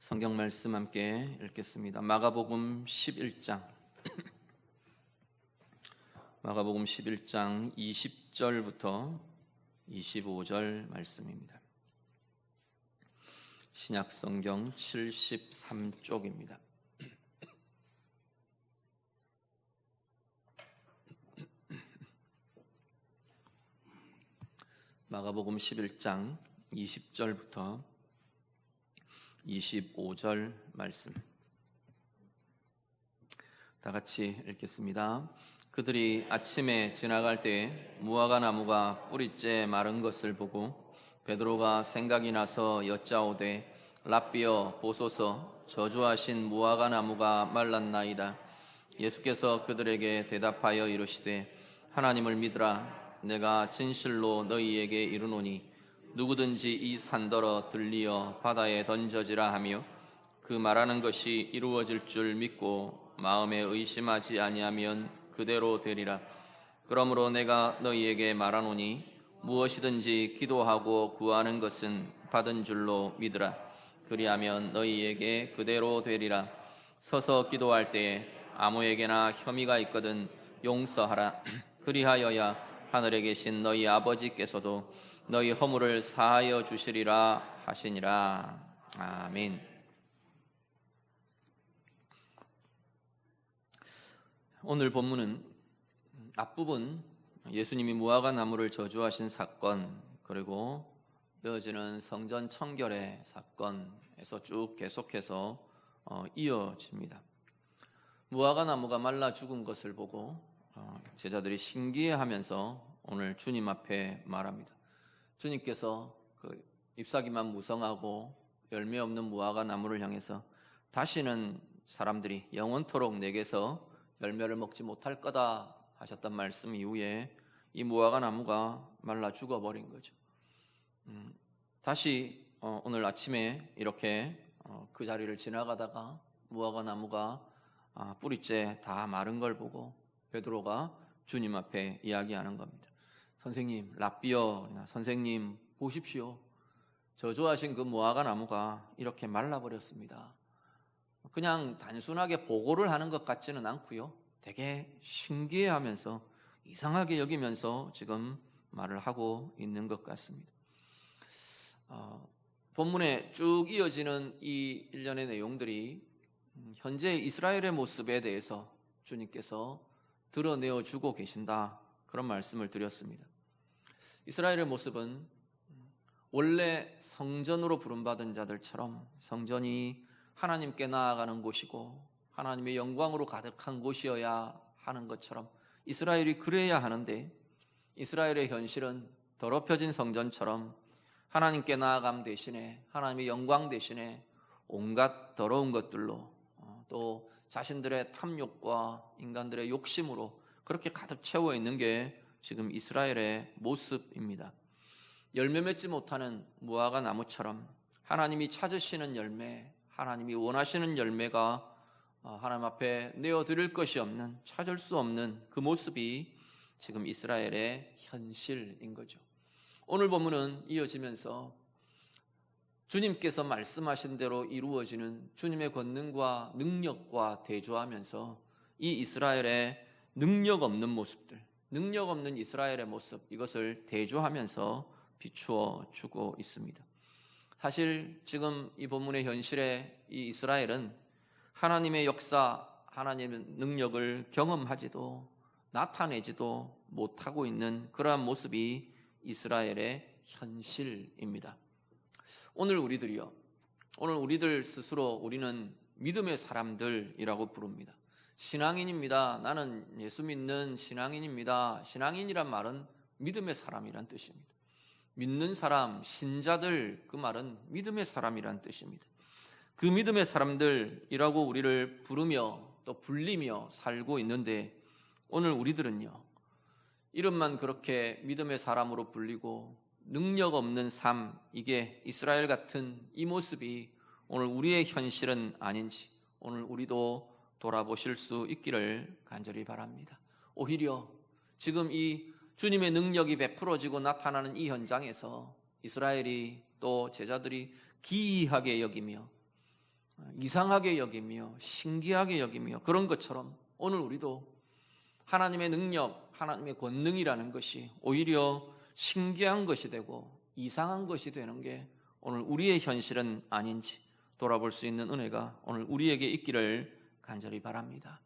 성경 말씀 함께 읽겠습니다. 마가복음 11장 마가복음 11장 20절부터 25절 말씀입니다. 신약성경 73쪽입니다. 마가복음 11장 20절부터 25절 말씀 다 같이 읽겠습니다. 그들이 아침에 지나갈 때 무화과 나무가 뿌리째 마른 것을 보고 베드로가 생각이 나서 여짜오되 랍비여 보소서 저주하신 무화과 나무가 말랐나이다. 예수께서 그들에게 대답하여 이르시되 하나님을 믿으라. 내가 진실로 너희에게 이르노니 누구든지 이 산더러 들리어 바다에 던져지라 하며 그 말하는 것이 이루어질 줄 믿고 마음에 의심하지 아니하면 그대로 되리라. 그러므로 내가 너희에게 말하노니 무엇이든지 기도하고 구하는 것은 받은 줄로 믿으라. 그리하면 너희에게 그대로 되리라. 서서 기도할 때에 아무에게나 혐의가 있거든 용서하라. 그리하여야 하늘에 계신 너희 아버지께서도 너희 허물을 사하여 주시리라 하시니라. 아멘. 오늘 본문은 앞부분 예수님이 무화과 나무를 저주하신 사건, 그리고 이어지는 성전 청결의 사건에서 쭉 계속해서 이어집니다. 무화과 나무가 말라 죽은 것을 보고 제자들이 신기해하면서 오늘 주님 앞에 말합니다. 주님께서 그 잎사귀만 무성하고 열매 없는 무화과 나무를 향해서 다시는 사람들이 영원토록 내게서 열매를 먹지 못할 거다 하셨던 말씀 이후에 이 무화과 나무가 말라 죽어버린 거죠. 다시 오늘 아침에 이렇게 그 자리를 지나가다가 무화과 나무가 뿌리째 다 마른 걸 보고 베드로가 주님 앞에 이야기하는 겁니다. 선생님, 랍비여, 선생님 보십시오. 저주하신 그 무화과 나무가 이렇게 말라버렸습니다. 그냥 단순하게 보고를 하는 것 같지는 않고요. 되게 신기해하면서 이상하게 여기면서 지금 말을 하고 있는 것 같습니다. 본문에 쭉 이어지는 이 일련의 내용들이 현재 이스라엘의 모습에 대해서 주님께서 드러내어 주고 계신다, 그런 말씀을 드렸습니다. 이스라엘의 모습은 원래 성전으로 부름받은 자들처럼 성전이 하나님께 나아가는 곳이고 하나님의 영광으로 가득한 곳이어야 하는 것처럼 이스라엘이 그래야 하는데, 이스라엘의 현실은 더럽혀진 성전처럼 하나님께 나아감 대신에, 하나님의 영광 대신에 온갖 더러운 것들로, 또 자신들의 탐욕과 인간들의 욕심으로 그렇게 가득 채워 있는 게 지금 이스라엘의 모습입니다. 열매 맺지 못하는 무화과 나무처럼 하나님이 찾으시는 열매, 하나님이 원하시는 열매가 하나님 앞에 내어드릴 것이 없는, 찾을 수 없는 그 모습이 지금 이스라엘의 현실인 거죠. 오늘 본문은 이어지면서 주님께서 말씀하신 대로 이루어지는 주님의 권능과 능력과 대조하면서 이 이스라엘의 능력 없는 모습들, 능력 없는 이스라엘의 모습, 이것을 대조하면서 비추어 주고 있습니다. 사실 지금 이 본문의 현실의 이 이스라엘은 하나님의 역사, 하나님의 능력을 경험하지도 나타내지도 못하고 있는 그러한 모습이 이스라엘의 현실입니다. 오늘 우리들 스스로 우리는 믿음의 사람들이라고 부릅니다. 신앙인입니다. 나는 예수 믿는 신앙인입니다. 신앙인이란 말은 믿음의 사람이란 뜻입니다. 믿는 사람, 신자들, 그 말은 믿음의 사람이란 뜻입니다. 그 믿음의 사람들이라고 우리를 부르며 또 불리며 살고 있는데, 오늘 우리들은요, 이름만 그렇게 믿음의 사람으로 불리고 능력 없는 삶, 이게 이스라엘 같은 이 모습이 오늘 우리의 현실은 아닌지 오늘 우리도 돌아보실 수 있기를 간절히 바랍니다. 오히려 지금 이 주님의 능력이 베풀어지고 나타나는 이 현장에서 이스라엘이 또 제자들이 기이하게 여기며 이상하게 여기며 신기하게 여기며 그런 것처럼 오늘 우리도 하나님의 능력, 하나님의 권능이라는 것이 오히려 신기한 것이 되고 이상한 것이 되는 게 오늘 우리의 현실은 아닌지 돌아볼 수 있는 은혜가 오늘 우리에게 있기를 간절히 바랍니다.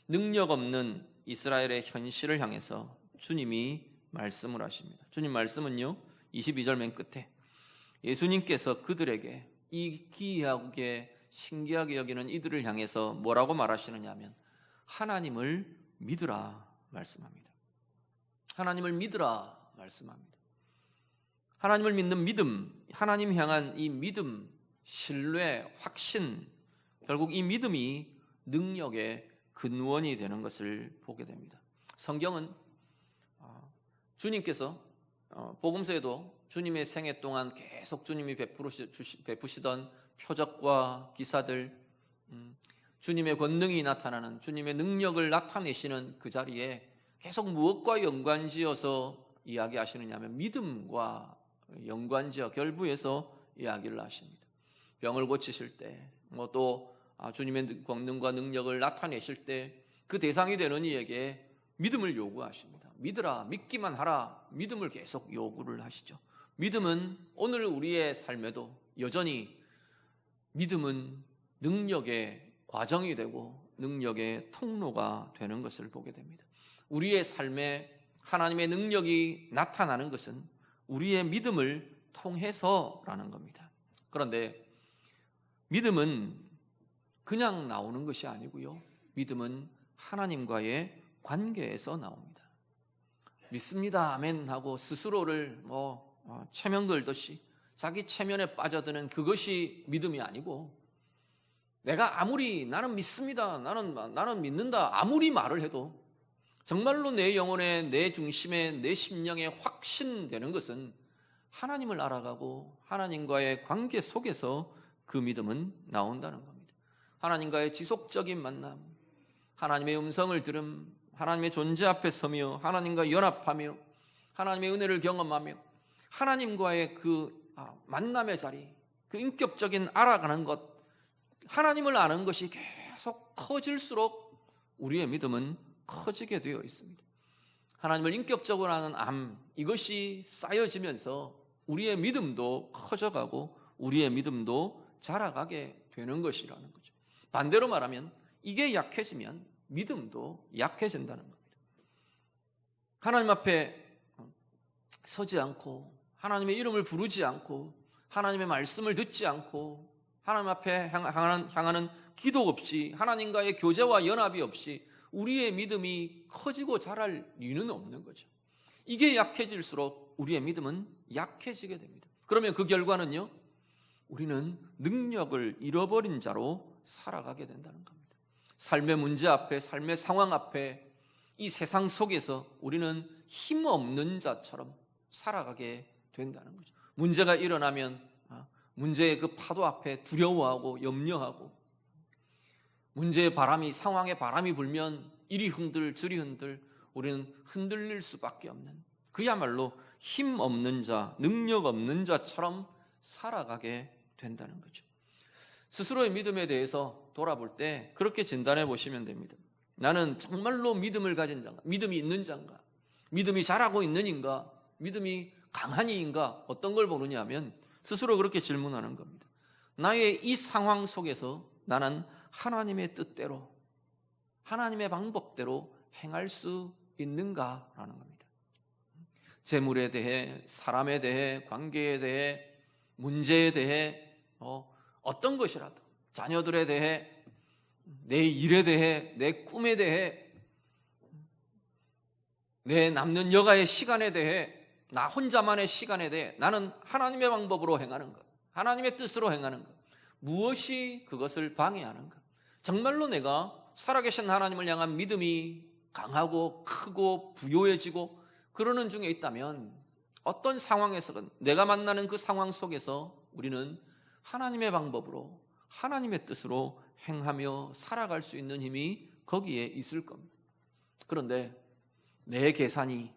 능력 없는 이스라엘의 현실을 향해서 주님이 말씀을 하십니다. 주님 말씀은요, 22절 맨 끝에 예수님께서 그들에게 이 기이하게 신기하게 여기는 이들을 향해서 뭐라고 말하시느냐 하면 하나님을 믿으라 말씀합니다. 하나님을 믿으라 말씀합니다. 하나님을 믿는 믿음, 하나님 향한 이 믿음, 신뢰, 확신, 결국 이 믿음이 능력의 근원이 되는 것을 보게 됩니다. 성경은 주님께서 복음서에도 주님의 생애 동안 계속 주님이 베푸시던 표적과 기사들, 주님의 권능이 나타나는, 주님의 능력을 나타내시는 그 자리에 계속 무엇과 연관지어서 이야기하시느냐 하면 믿음과 연관지어 결부해서 이야기를 하십니다. 병을 고치실 때, 또 주님의 권능과 능력을 나타내실 때 그 대상이 되는 이에게 믿음을 요구하십니다. 믿으라, 믿기만 하라, 믿음을 계속 요구를 하시죠. 믿음은 오늘 우리의 삶에도 여전히 믿음은 능력의 과정이 되고 능력의 통로가 되는 것을 보게 됩니다. 우리의 삶에 하나님의 능력이 나타나는 것은 우리의 믿음을 통해서라는 겁니다. 그런데 믿음은 그냥 나오는 것이 아니고요. 믿음은 하나님과의 관계에서 나옵니다. 믿습니다, 아멘 하고 스스로를 체면 걸듯이 자기 체면에 빠져드는 그것이 믿음이 아니고, 내가 아무리 나는 믿습니다, 나는 믿는다 아무리 말을 해도 정말로 내 영혼에, 내 중심에, 내 심령에 확신되는 것은 하나님을 알아가고 하나님과의 관계 속에서 그 믿음은 나온다는 겁니다. 하나님과의 지속적인 만남, 하나님의 음성을 들음, 하나님의 존재 앞에 서며 하나님과 연합하며 하나님의 은혜를 경험하며 하나님과의 그 만남의 자리, 그 인격적인 알아가는 것, 하나님을 아는 것이 계속 커질수록 우리의 믿음은 커지게 되어 있습니다. 하나님을 인격적으로 아는 이것이 쌓여지면서 우리의 믿음도 커져가고 우리의 믿음도 자라가게 되는 것이라는 거죠. 반대로 말하면 이게 약해지면 믿음도 약해진다는 겁니다. 하나님 앞에 서지 않고 하나님의 이름을 부르지 않고 하나님의 말씀을 듣지 않고 하나님 앞에 향하는 기도 없이 하나님과의 교제와 연합이 없이 우리의 믿음이 커지고 자랄 이유는 없는 거죠. 이게 약해질수록 우리의 믿음은 약해지게 됩니다. 그러면 그 결과는요, 우리는 능력을 잃어버린 자로 살아가게 된다는 겁니다. 삶의 문제 앞에, 삶의 상황 앞에, 이 세상 속에서 우리는 힘없는 자처럼 살아가게 된다는 거죠. 문제가 일어나면 문제의 그 파도 앞에 두려워하고 염려하고, 문제의 바람이, 상황의 바람이 불면 이리 흔들 저리 흔들 우리는 흔들릴 수밖에 없는, 그야말로 힘없는 자, 능력 없는 자처럼 살아가게 된다는 거죠. 스스로의 믿음에 대해서 돌아볼 때 그렇게 진단해 보시면 됩니다. 나는 정말로 믿음을 가진 자인가? 믿음이 있는 자인가? 믿음이 자라고 있는 인가? 믿음이 강한 이인가? 어떤 걸 보느냐 하면 스스로 그렇게 질문하는 겁니다. 나의 이 상황 속에서 나는 하나님의 뜻대로, 하나님의 방법대로 행할 수 있는가라는 겁니다. 재물에 대해, 사람에 대해, 관계에 대해, 문제에 대해, 어떤 것이라도, 자녀들에 대해, 내 일에 대해, 내 꿈에 대해, 내 남는 여가의 시간에 대해, 나 혼자만의 시간에 대해 나는 하나님의 방법으로 행하는 것, 하나님의 뜻으로 행하는 것, 무엇이 그것을 방해하는가? 정말로 내가 살아계신 하나님을 향한 믿음이 강하고 크고 부요해지고 그러는 중에 있다면, 어떤 상황에서든 내가 만나는 그 상황 속에서 우리는 하나님의 방법으로, 하나님의 뜻으로 행하며 살아갈 수 있는 힘이 거기에 있을 겁니다. 그런데 내 계산이,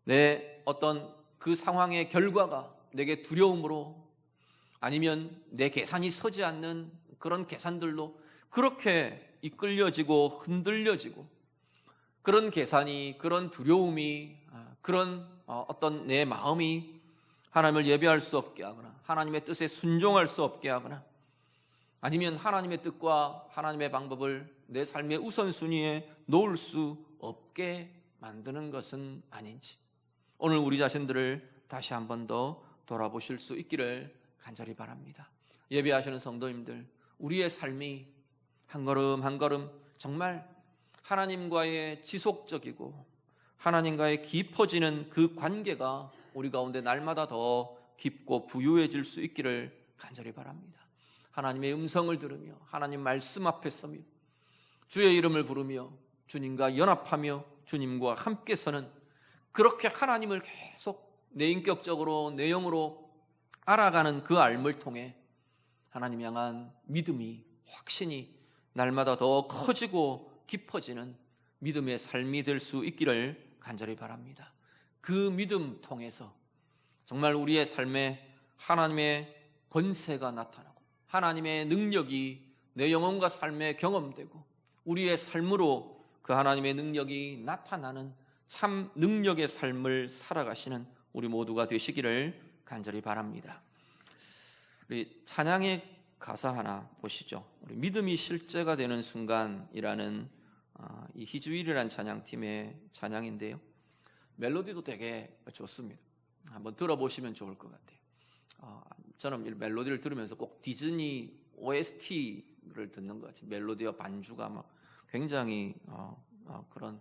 내 어떤 그 상황의 결과가 내게 두려움으로, 아니면 내 계산이 서지 않는 그런 계산들로 그렇게 이끌려지고 흔들려지고, 그런 계산이, 그런 두려움이, 그런 어떤 내 마음이 하나님을 예배할 수 없게 하거나 하나님의 뜻에 순종할 수 없게 하거나, 아니면 하나님의 뜻과 하나님의 방법을 내 삶의 우선순위에 놓을 수 없게 만드는 것은 아닌지, 오늘 우리 자신들을 다시 한 번 더 돌아보실 수 있기를 간절히 바랍니다. 예배하시는 성도님들, 우리의 삶이 한 걸음 한 걸음 정말 하나님과의 지속적이고 하나님과의 깊어지는 그 관계가 우리 가운데 날마다 더 깊고 부유해질 수 있기를 간절히 바랍니다. 하나님의 음성을 들으며 하나님 말씀 앞에 서며 주의 이름을 부르며 주님과 연합하며 주님과 함께 서는, 그렇게 하나님을 계속 내인격적으로 내 영으로 알아가는 그 알을 통해 하나님 향한 믿음이, 확신이 날마다 더 커지고 깊어지는 믿음의 삶이 될 수 있기를 간절히 바랍니다. 그 믿음 통해서 정말 우리의 삶에 하나님의 권세가 나타나고 하나님의 능력이 내 영혼과 삶에 경험되고 우리의 삶으로 그 하나님의 능력이 나타나는 참 능력의 삶을 살아가시는 우리 모두가 되시기를 간절히 바랍니다. 우리 찬양의 가사 하나 보시죠. 우리 믿음이 실제가 되는 순간이라는 이 희주일이라는 찬양팀의 찬양인데요, 멜로디도 되게 좋습니다. 한번 들어보시면 좋을 것 같아요. 저는 이 멜로디를 들으면서 꼭 디즈니 OST를 듣는 것 같아요. 멜로디와 반주가 막 굉장히 그런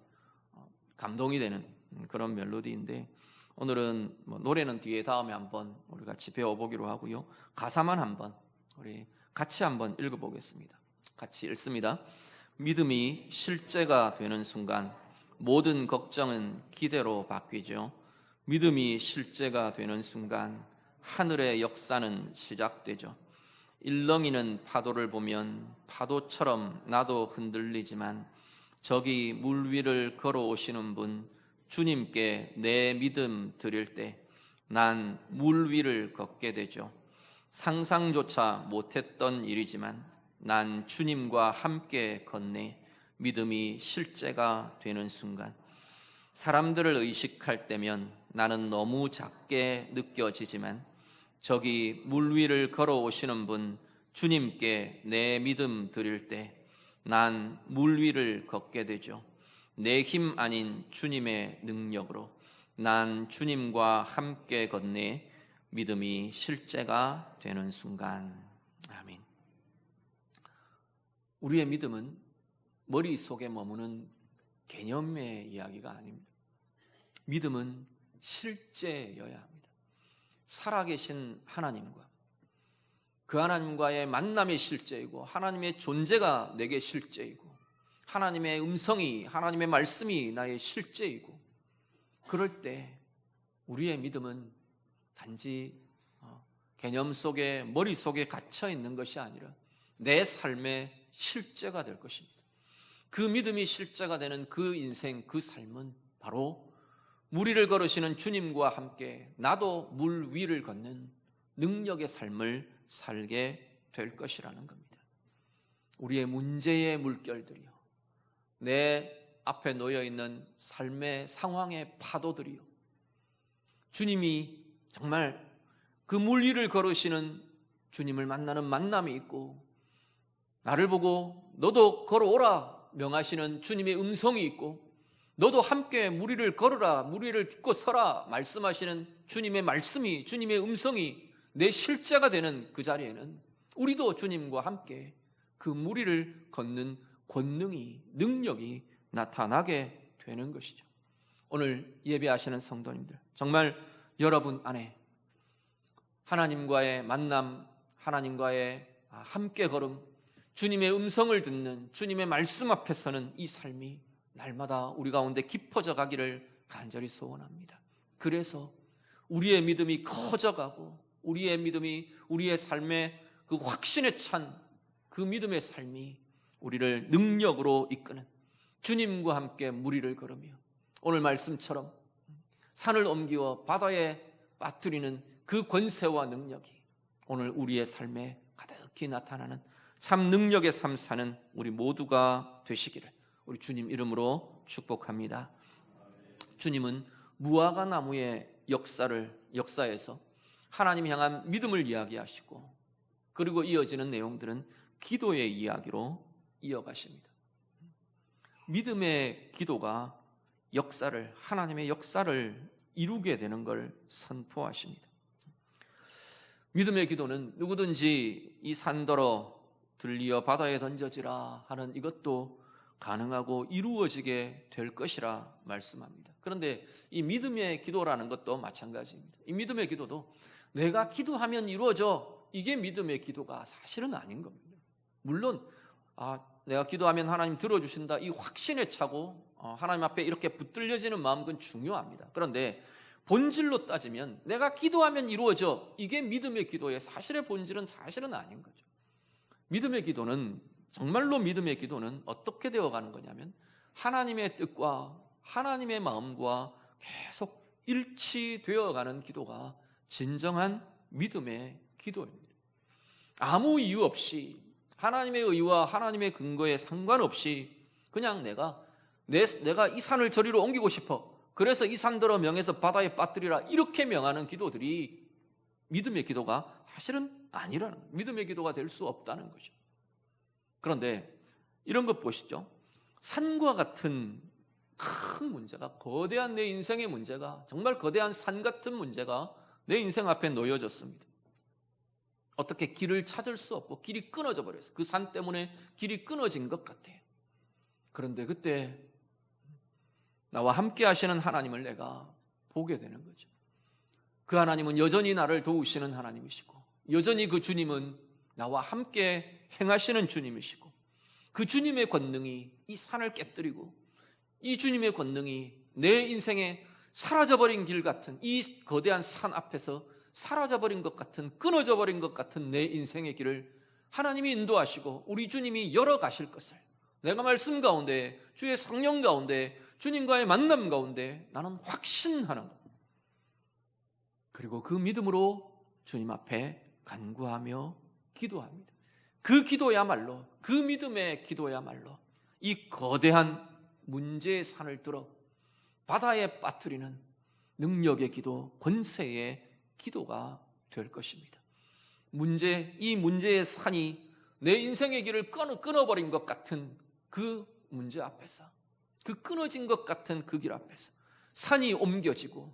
감동이 되는 그런 멜로디인데, 오늘은 노래는 뒤에 다음에 한번 우리 같이 배워보기로 하고요, 가사만 한번 우리 같이 한번 읽어보겠습니다. 같이 읽습니다. 믿음이 실제가 되는 순간 모든 걱정은 기대로 바뀌죠. 믿음이 실제가 되는 순간 하늘의 역사는 시작되죠. 일렁이는 파도를 보면 파도처럼 나도 흔들리지만 저기 물 위를 걸어오시는 분 주님께 내 믿음 드릴 때 난 물 위를 걷게 되죠. 상상조차 못했던 일이지만 난 주님과 함께 걷네. 믿음이 실제가 되는 순간 사람들을 의식할 때면 나는 너무 작게 느껴지지만 저기 물 위를 걸어오시는 분 주님께 내 믿음 드릴 때 난 물 위를 걷게 되죠. 내 힘 아닌 주님의 능력으로 난 주님과 함께 걷네. 믿음이 실제가 되는 순간. 아멘. 우리의 믿음은 머릿속에 머무는 개념의 이야기가 아닙니다. 믿음은 실제여야 합니다. 살아계신 하나님과 그 하나님과의 만남이 실제이고 하나님의 존재가 내게 실제이고 하나님의 음성이, 하나님의 말씀이 나의 실제이고, 그럴 때 우리의 믿음은 단지 개념 속에, 머릿속에 갇혀 있는 것이 아니라 내 삶의 실제가 될 것입니다. 그 믿음이 실제가 되는 그 인생, 그 삶은 바로 물 위를 걸으시는 주님과 함께 나도 물 위를 걷는 능력의 삶을 살게 될 것이라는 겁니다. 우리의 문제의 물결들이요, 내 앞에 놓여있는 삶의 상황의 파도들이요, 주님이 정말 그 물 위를 걸으시는 주님을 만나는 만남이 있고, 나를 보고 너도 걸어오라 명하시는 주님의 음성이 있고, 너도 함께 물 위를 걸으라, 물 위를 딛고 서라 말씀하시는 주님의 말씀이, 주님의 음성이 내 실제가 되는 그 자리에는 우리도 주님과 함께 그 물 위를 걷는 권능이, 능력이 나타나게 되는 것이죠. 오늘 예배하시는 성도님들, 정말 여러분 안에 하나님과의 만남, 하나님과의 함께 걸음, 주님의 음성을 듣는, 주님의 말씀 앞에 서는 이 삶이 날마다 우리 가운데 깊어져 가기를 간절히 소원합니다. 그래서 우리의 믿음이 커져가고 우리의 믿음이, 우리의 삶의 그 확신에 찬 그 믿음의 삶이 우리를 능력으로 이끄는, 주님과 함께 물 위를 걸으며 오늘 말씀처럼 산을 옮기어 바다에 빠뜨리는 그 권세와 능력이 오늘 우리의 삶에 가득히 나타나는 참 능력의 삶 사는 우리 모두가 되시기를 우리 주님 이름으로 축복합니다. 주님은 무화과 나무의 역사에서 하나님 향한 믿음을 이야기하시고, 그리고 이어지는 내용들은 기도의 이야기로 이어가십니다. 믿음의 기도가 하나님의 역사를 이루게 되는 걸 선포하십니다. 믿음의 기도는 누구든지 이 산더러 들리어 바다에 던져지라 하는 이것도 가능하고 이루어지게 될 것이라 말씀합니다. 그런데 이 믿음의 기도라는 것도 마찬가지입니다. 이 믿음의 기도도 내가 기도하면 이루어져, 이게 믿음의 기도가 사실은 아닌 겁니다. 물론 내가 기도하면 하나님 들어주신다, 이 확신에 차고 하나님 앞에 이렇게 붙들려지는 마음, 그건 중요합니다. 그런데 본질로 따지면 내가 기도하면 이루어져, 이게 믿음의 기도의 사실의 본질은 사실은 아닌 거죠. 믿음의 기도는, 정말로 믿음의 기도는 어떻게 되어가는 거냐면 하나님의 뜻과 하나님의 마음과 계속 일치되어가는 기도가 진정한 믿음의 기도입니다. 아무 이유 없이, 하나님의 의와 하나님의 근거에 상관없이 그냥 내가 이 산을 저리로 옮기고 싶어, 그래서 이 산더러 명해서 바다에 빠뜨리라, 이렇게 명하는 기도들이 믿음의 기도가 사실은 아니라는, 믿음의 기도가 될 수 없다는 거죠. 그런데 이런 것 보시죠. 산과 같은 큰 문제가, 거대한 내 인생의 문제가, 정말 거대한 산 같은 문제가 내 인생 앞에 놓여졌습니다. 어떻게 길을 찾을 수 없고 길이 끊어져 버렸어요. 그 산 때문에 길이 끊어진 것 같아요. 그런데 그때 나와 함께 하시는 하나님을 내가 보게 되는 거죠. 그 하나님은 여전히 나를 도우시는 하나님이시고, 여전히 그 주님은 나와 함께 행하시는 주님이시고, 그 주님의 권능이 이 산을 깨뜨리고, 이 주님의 권능이 내 인생에 사라져버린 길 같은, 이 거대한 산 앞에서 사라져버린 것 같은, 끊어져버린 것 같은 내 인생의 길을 하나님이 인도하시고 우리 주님이 열어가실 것을 내가 말씀 가운데, 주의 성령 가운데, 주님과의 만남 가운데 나는 확신하는 것, 그리고 그 믿음으로 주님 앞에 간구하며 기도합니다. 그 기도야말로, 그 믿음의 기도야말로 이 거대한 문제의 산을 들어 바다에 빠뜨리는 능력의 기도, 권세의 기도가 될 것입니다. 이 문제의 산이 내 인생의 길을 끊어버린 것 같은 그 문제 앞에서, 그 끊어진 것 같은 그 길 앞에서 산이 옮겨지고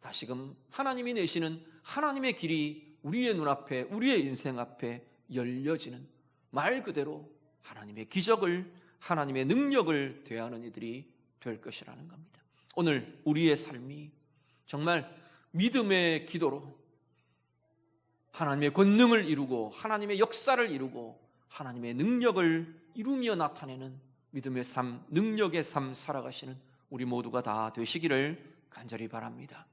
다시금 하나님이 내시는 하나님의 길이 우리의 눈앞에, 우리의 인생 앞에 열려지는, 말 그대로 하나님의 기적을, 하나님의 능력을 대하는 이들이 될 것이라는 겁니다. 오늘 우리의 삶이 정말 믿음의 기도로 하나님의 권능을 이루고 하나님의 역사를 이루고 하나님의 능력을 이루며 나타내는 믿음의 삶, 능력의 삶 살아가시는 우리 모두가 다 되시기를 간절히 바랍니다.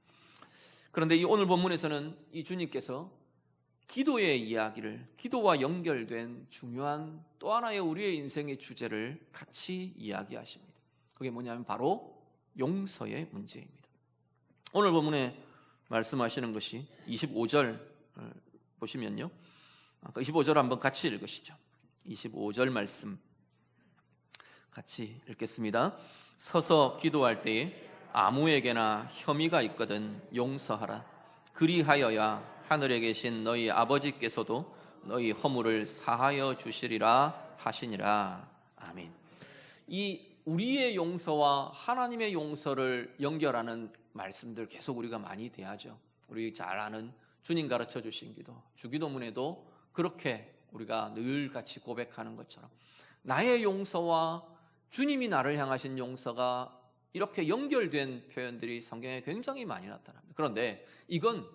그런데 이 오늘 본문에서는 이 주님께서 기도의 이야기를, 기도와 연결된 중요한 또 하나의 우리의 인생의 주제를 같이 이야기하십니다. 그게 뭐냐면 바로 용서의 문제입니다. 오늘 본문에 말씀하시는 것이 25절 보시면요, 25절 한번 같이 읽으시죠. 25절 말씀 같이 읽겠습니다. 서서 기도할 때에 아무에게나 혐의가 있거든 용서하라. 그리하여야 하늘에 계신 너희 아버지께서도 너희 허물을 사하여 주시리라 하시니라. 아멘. 이 우리의 용서와 하나님의 용서를 연결하는 말씀들 계속 우리가 많이 대하죠. 우리 잘 아는 주님 가르쳐 주신 기도, 주기도문에도 그렇게 우리가 늘 같이 고백하는 것처럼 나의 용서와 주님이 나를 향하신 용서가 이렇게 연결된 표현들이 성경에 굉장히 많이 나타납니다. 그런데 이건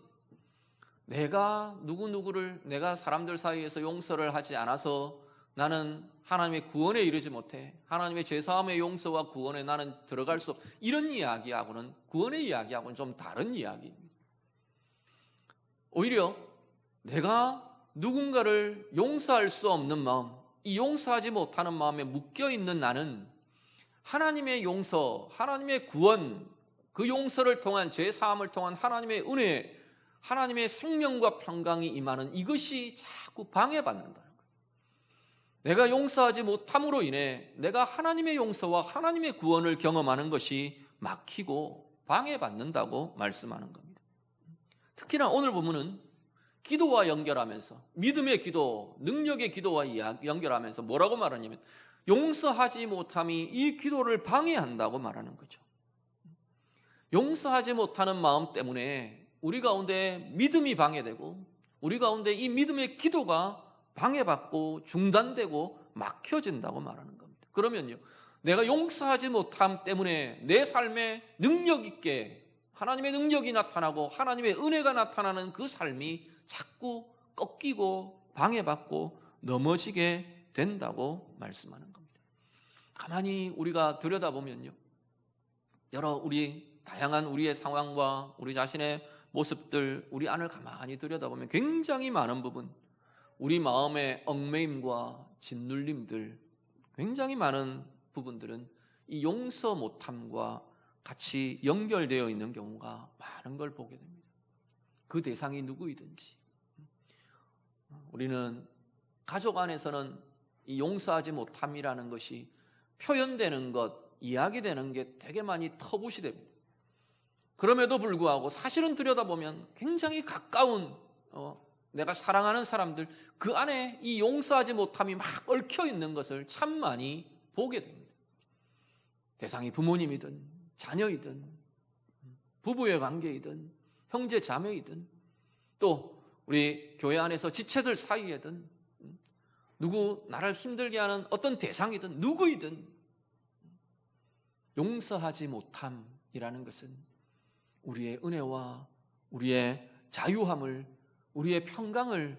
내가 누구누구를, 내가 사람들 사이에서 용서를 하지 않아서 나는 하나님의 구원에 이르지 못해, 하나님의 죄사함의 용서와 구원에 나는 들어갈 수 없, 이런 이야기하고는, 구원의 이야기하고는 좀 다른 이야기입니다. 오히려 내가 누군가를 용서할 수 없는 마음, 이 용서하지 못하는 마음에 묶여있는 나는 하나님의 용서, 하나님의 구원, 그 용서를 통한, 죄사함을 통한 하나님의 은혜, 하나님의 생명과 평강이 임하는 이것이 자꾸 방해받는다는 거예요. 내가 용서하지 못함으로 인해 내가 하나님의 용서와 하나님의 구원을 경험하는 것이 막히고 방해받는다고 말씀하는 겁니다. 특히나 오늘 본문은 기도와 연결하면서, 믿음의 기도, 능력의 기도와 연결하면서 뭐라고 말하냐면 용서하지 못함이 이 기도를 방해한다고 말하는 거죠. 용서하지 못하는 마음 때문에 우리 가운데 믿음이 방해되고 우리 가운데 이 믿음의 기도가 방해받고 중단되고 막혀진다고 말하는 겁니다. 그러면요, 내가 용서하지 못함 때문에 내 삶에 능력 있게 하나님의 능력이 나타나고 하나님의 은혜가 나타나는 그 삶이 자꾸 꺾이고 방해받고 넘어지게 된다고 말씀하는 겁니다. 가만히 우리가 들여다보면요, 다양한 우리의 상황과 우리 자신의 모습들, 우리 안을 가만히 들여다보면 굉장히 많은 부분, 우리 마음의 얽매임과 짓눌림들, 굉장히 많은 부분들은 이 용서 못함과 같이 연결되어 있는 경우가 많은 걸 보게 됩니다. 그 대상이 누구이든지. 우리는 가족 안에서는 이 용서하지 못함이라는 것이 표현되는 것, 이야기되는 게 되게 많이 터부시 됩니다. 그럼에도 불구하고 사실은 들여다보면 굉장히 가까운 내가 사랑하는 사람들, 그 안에 이 용서하지 못함이 막 얽혀 있는 것을 참 많이 보게 됩니다. 대상이 부모님이든 자녀이든 부부의 관계이든 형제 자매이든 또 우리 교회 안에서 지체들 사이에든 누구 나를 힘들게 하는 어떤 대상이든 누구이든 용서하지 못함이라는 것은 우리의 은혜와 우리의 자유함을, 우리의 평강을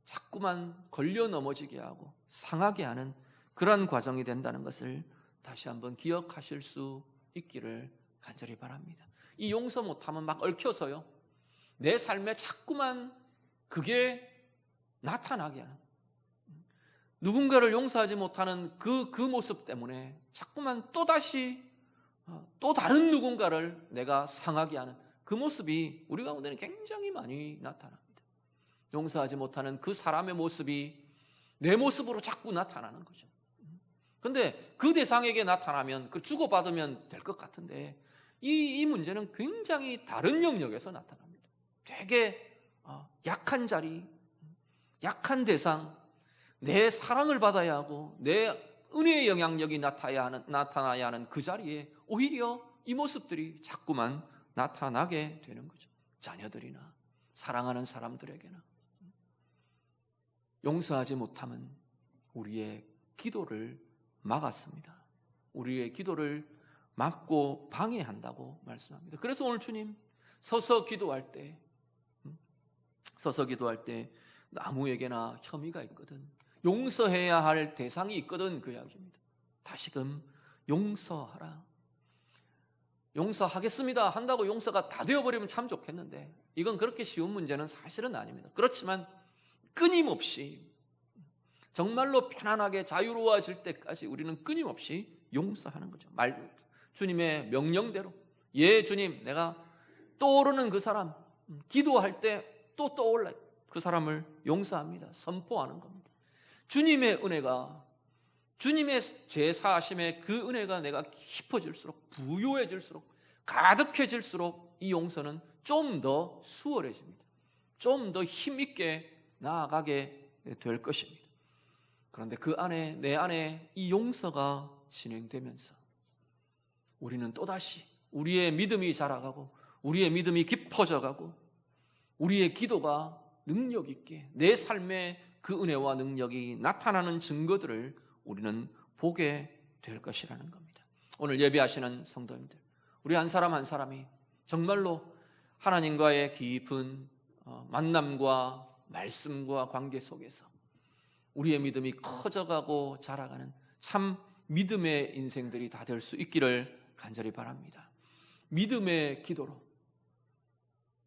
자꾸만 걸려 넘어지게 하고 상하게 하는 그런 과정이 된다는 것을 다시 한번 기억하실 수 있기를 간절히 바랍니다. 이 용서 못함은 막 얽혀서요, 내 삶에 자꾸만 그게 나타나게 하는, 누군가를 용서하지 못하는 그 모습 때문에 자꾸만 또다시 또 다른 누군가를 내가 상하게 하는 그 모습이 우리 가운데는 굉장히 많이 나타납니다. 용서하지 못하는 그 사람의 모습이 내 모습으로 자꾸 나타나는 거죠. 그런데 그 대상에게 나타나면 그 주고받으면 될 것 같은데 이 문제는 굉장히 다른 영역에서 나타납니다. 되게 약한 자리, 약한 대상, 내 사랑을 받아야 하고 내 은혜의 영향력이 나타나야 하는 그 자리에 오히려 이 모습들이 자꾸만 나타나게 되는 거죠. 자녀들이나 사랑하는 사람들에게나. 용서하지 못함은 우리의 기도를 막았습니다. 우리의 기도를 막고 방해한다고 말씀합니다. 그래서 오늘 주님 서서 기도할 때 아무에게나 혐의가 있거든, 용서해야 할 대상이 있거든, 그 이야기입니다. 다시금 용서하라. 용서하겠습니다 한다고 용서가 다 되어버리면 참 좋겠는데 이건 그렇게 쉬운 문제는 사실은 아닙니다. 그렇지만 끊임없이 정말로 편안하게 자유로워질 때까지 우리는 끊임없이 용서하는 거죠. 주님의 명령대로, 예 주님, 내가 떠오르는 그 사람, 기도할 때 또 떠올라요, 그 사람을 용서합니다, 선포하는 겁니다. 주님의 은혜가, 주님의 죄사하심의 그 은혜가 내가 깊어질수록, 부요해질수록, 가득해질수록 이 용서는 좀 더 수월해집니다. 좀 더 힘있게 나아가게 될 것입니다. 그런데 그 안에, 내 안에 이 용서가 진행되면서 우리는 또다시 우리의 믿음이 자라가고 우리의 믿음이 깊어져가고 우리의 기도가 능력 있게 내 삶에 그 은혜와 능력이 나타나는 증거들을 우리는 보게 될 것이라는 겁니다. 오늘 예배하시는 성도님들, 우리 한 사람 한 사람이 정말로 하나님과의 깊은 만남과 말씀과 관계 속에서 우리의 믿음이 커져가고 자라가는 참 믿음의 인생들이 다 될 수 있기를 간절히 바랍니다. 믿음의 기도로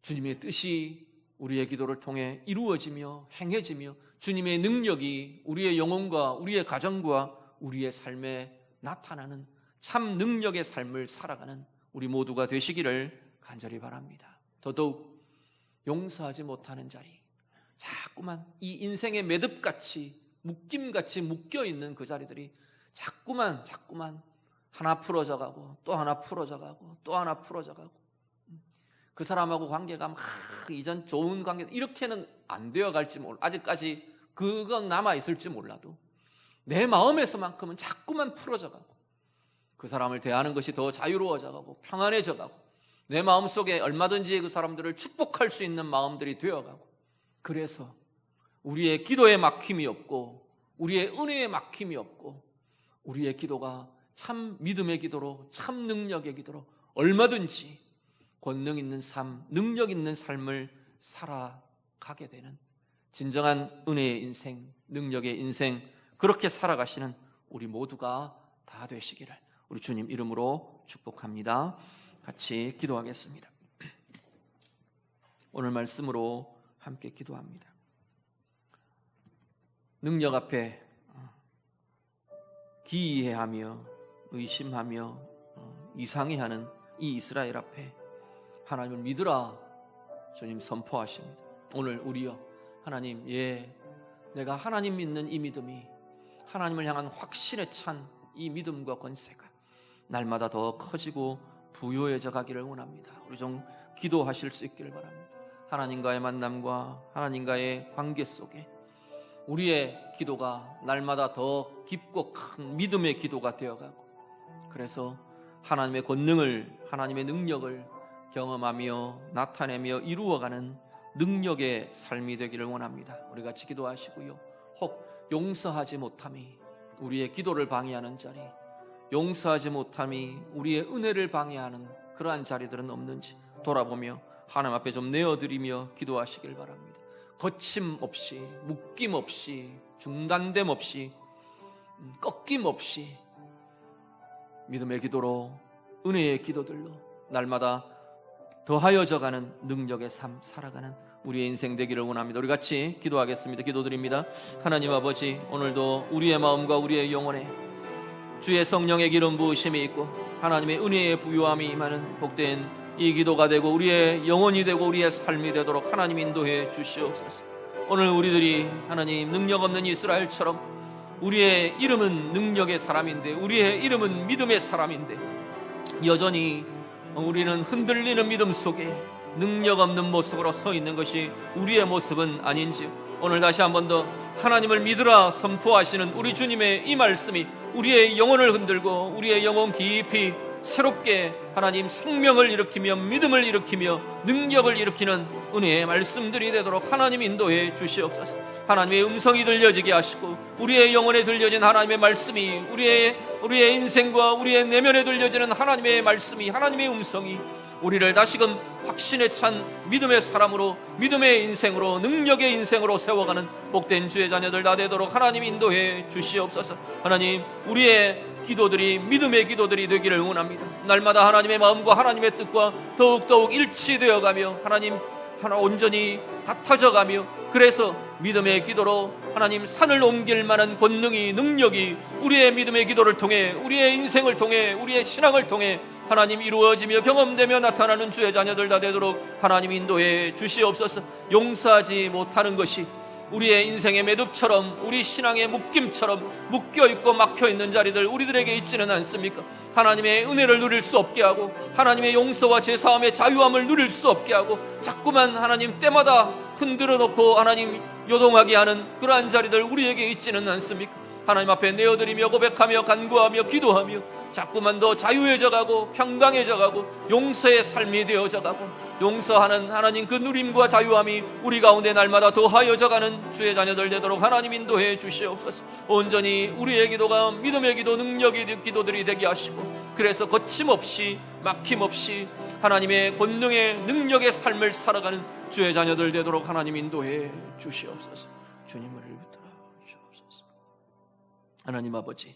주님의 뜻이 우리의 기도를 통해 이루어지며 행해지며 주님의 능력이 우리의 영혼과 우리의 가정과 우리의 삶에 나타나는 참 능력의 삶을 살아가는 우리 모두가 되시기를 간절히 바랍니다. 더더욱 용서하지 못하는 자리, 자꾸만 이 인생의 매듭같이 묶임같이 묶여있는 그 자리들이 자꾸만 하나 풀어져가고 또 하나 풀어져가고 또 하나 풀어져가고, 그 사람하고 관계가 막 이전 좋은 관계 이렇게는 안 되어갈지 몰라, 아직까지 그건 남아있을지 몰라도 내 마음에서만큼은 자꾸만 풀어져가고, 그 사람을 대하는 것이 더 자유로워져가고 평안해져가고, 내 마음속에 얼마든지 그 사람들을 축복할 수 있는 마음들이 되어가고, 그래서 우리의 기도에 막힘이 없고 우리의 은혜에 막힘이 없고, 우리의 기도가 참 믿음의 기도로, 참 능력의 기도로 얼마든지 권능 있는 삶, 능력 있는 삶을 살아가게 되는 진정한 은혜의 인생, 능력의 인생, 그렇게 살아가시는 우리 모두가 다 되시기를 우리 주님 이름으로 축복합니다. 같이 기도하겠습니다. 오늘 말씀으로 함께 기도합니다. 능력 앞에 기이해하며 의심하며 이상해하는 이 이스라엘 앞에 하나님을 믿으라 주님 선포하십니다. 오늘 우리여 하나님, 내가 하나님 믿는 이 믿음이, 하나님을 향한 확신에 찬 이 믿음과 권세가 날마다 더 커지고 부요해져 가기를 원합니다. 우리 좀 기도하실 수 있기를 바랍니다. 하나님과의 만남과 하나님과의 관계 속에 우리의 기도가 날마다 더 깊고 큰 믿음의 기도가 되어가고, 그래서 하나님의 권능을, 하나님의 능력을 경험하며 나타내며 이루어가는 능력의 삶이 되기를 원합니다. 우리 같이 기도하시고요. 혹 용서하지 못함이 우리의 기도를 방해하는 자리, 용서하지 못함이 우리의 은혜를 방해하는 그러한 자리들은 없는지 돌아보며 하나님 앞에 좀 내어드리며 기도하시길 바랍니다. 거침없이, 묶임없이, 중단됨 없이, 꺾임 없이 믿음의 기도로, 은혜의 기도들로 날마다 더하여져가는 능력의 삶 살아가는 우리의 인생 되기를 원합니다. 우리 같이 기도하겠습니다. 기도드립니다. 하나님 아버지, 오늘도 우리의 마음과 우리의 영혼에 주의 성령의 기름 부으심이 있고 하나님의 은혜의 부요함이 임하는 복된 이 기도가 되고 우리의 영혼이 되고 우리의 삶이 되도록 하나님 인도해 주시옵소서. 오늘 우리들이 하나님 능력 없는 이스라엘처럼 우리의 이름은 능력의 사람인데, 우리의 이름은 믿음의 사람인데, 여전히 우리는 흔들리는 믿음 속에 능력 없는 모습으로 서 있는 것이 우리의 모습은 아닌지, 오늘 다시 한 번 더 하나님을 믿으라 선포하시는 우리 주님의 이 말씀이 우리의 영혼을 흔들고 우리의 영혼 깊이 새롭게 하나님 생명을 일으키며 믿음을 일으키며 능력을 일으키는 은혜의 말씀들이 되도록 하나님 인도해 주시옵소서. 하나님의 음성이 들려지게 하시고 우리의 영혼에 들려진 하나님의 말씀이, 우리의 인생과 우리의 내면에 들려지는 하나님의 말씀이, 하나님의 음성이 우리를 다시금 확신에 찬 믿음의 사람으로, 믿음의 인생으로, 능력의 인생으로 세워가는 복된 주의 자녀들 다 되도록 하나님 인도해 주시옵소서. 하나님, 우리의 기도들이 믿음의 기도들이 되기를 원합니다. 날마다 하나님의 마음과 하나님의 뜻과 더욱더욱 일치되어가며 하나님 하나 온전히 같아져가며, 그래서 믿음의 기도로 하나님 산을 옮길 만한 권능이, 능력이 우리의 믿음의 기도를 통해, 우리의 인생을 통해, 우리의 신앙을 통해 하나님 이루어지며 경험되며 나타나는 주의 자녀들 다 되도록 하나님 인도해 주시옵소서. 용서하지 못하는 것이 우리의 인생의 매듭처럼, 우리 신앙의 묶임처럼 묶여있고 막혀있는 자리들 우리들에게 있지는 않습니까? 하나님의 은혜를 누릴 수 없게 하고 하나님의 용서와 제사함의 자유함을 누릴 수 없게 하고 자꾸만 하나님 때마다 흔들어 놓고 하나님 요동하게 하는 그러한 자리들 우리에게 있지는 않습니까? 하나님 앞에 내어드리며 고백하며 간구하며 기도하며 자꾸만 더 자유해져가고 평강해져가고 용서의 삶이 되어져가고 용서하는 하나님 그 누림과 자유함이 우리 가운데 날마다 더하여져가는 주의 자녀들 되도록 하나님 인도해 주시옵소서. 온전히 우리의 기도가 믿음의 기도, 능력의 기도들이 되게 하시고, 그래서 거침없이 막힘없이 하나님의 권능의 능력의 삶을 살아가는 주의 자녀들 되도록 하나님 인도해 주시옵소서. 주님을 붙들어 주옵소서. 하나님 아버지,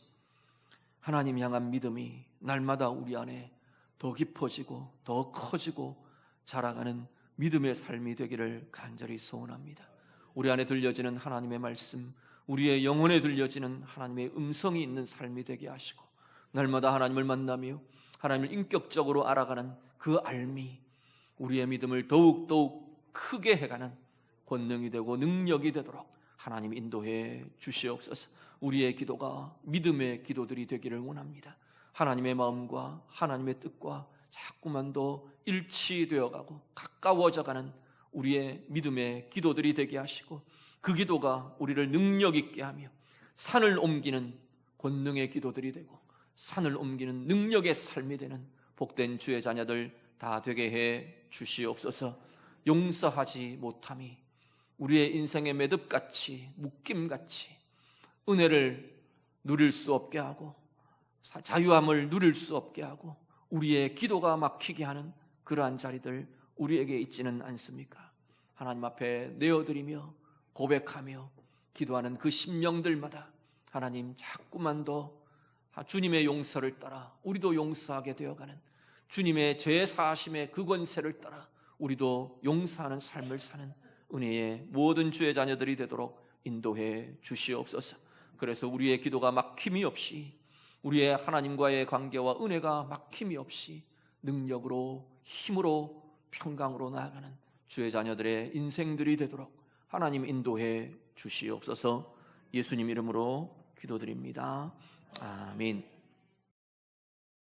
하나님 향한 믿음이 날마다 우리 안에 더 깊어지고 더 커지고 자라가는 믿음의 삶이 되기를 간절히 소원합니다. 우리 안에 들려지는 하나님의 말씀, 우리의 영혼에 들려지는 하나님의 음성이 있는 삶이 되게 하시고, 날마다 하나님을 만나며 하나님을 인격적으로 알아가는 그 알미, 우리의 믿음을 더욱더욱 크게 해가는 권능이 되고 능력이 되도록 하나님 인도해 주시옵소서. 우리의 기도가 믿음의 기도들이 되기를 원합니다. 하나님의 마음과 하나님의 뜻과 자꾸만 더 일치되어가고 가까워져가는 우리의 믿음의 기도들이 되게 하시고, 그 기도가 우리를 능력 있게 하며 산을 옮기는 권능의 기도들이 되고 산을 옮기는 능력의 삶이 되는 복된 주의 자녀들 다 되게 해 주시옵소서. 용서하지 못함이 우리의 인생의 매듭같이 묶임같이 은혜를 누릴 수 없게 하고 자유함을 누릴 수 없게 하고 우리의 기도가 막히게 하는 그러한 자리들 우리에게 있지는 않습니까? 하나님 앞에 내어드리며 고백하며 기도하는 그 심령들마다 하나님 자꾸만 더 주님의 용서를 따라 우리도 용서하게 되어가는, 주님의 죄 사하심의 그 권세를 따라 우리도 용서하는 삶을 사는 은혜의 모든 주의 자녀들이 되도록 인도해 주시옵소서. 그래서 우리의 기도가 막힘이 없이, 우리의 하나님과의 관계와 은혜가 막힘이 없이 능력으로 힘으로 평강으로 나아가는 주의 자녀들의 인생들이 되도록 하나님 인도해 주시옵소서. 예수님 이름으로 기도드립니다. 아멘.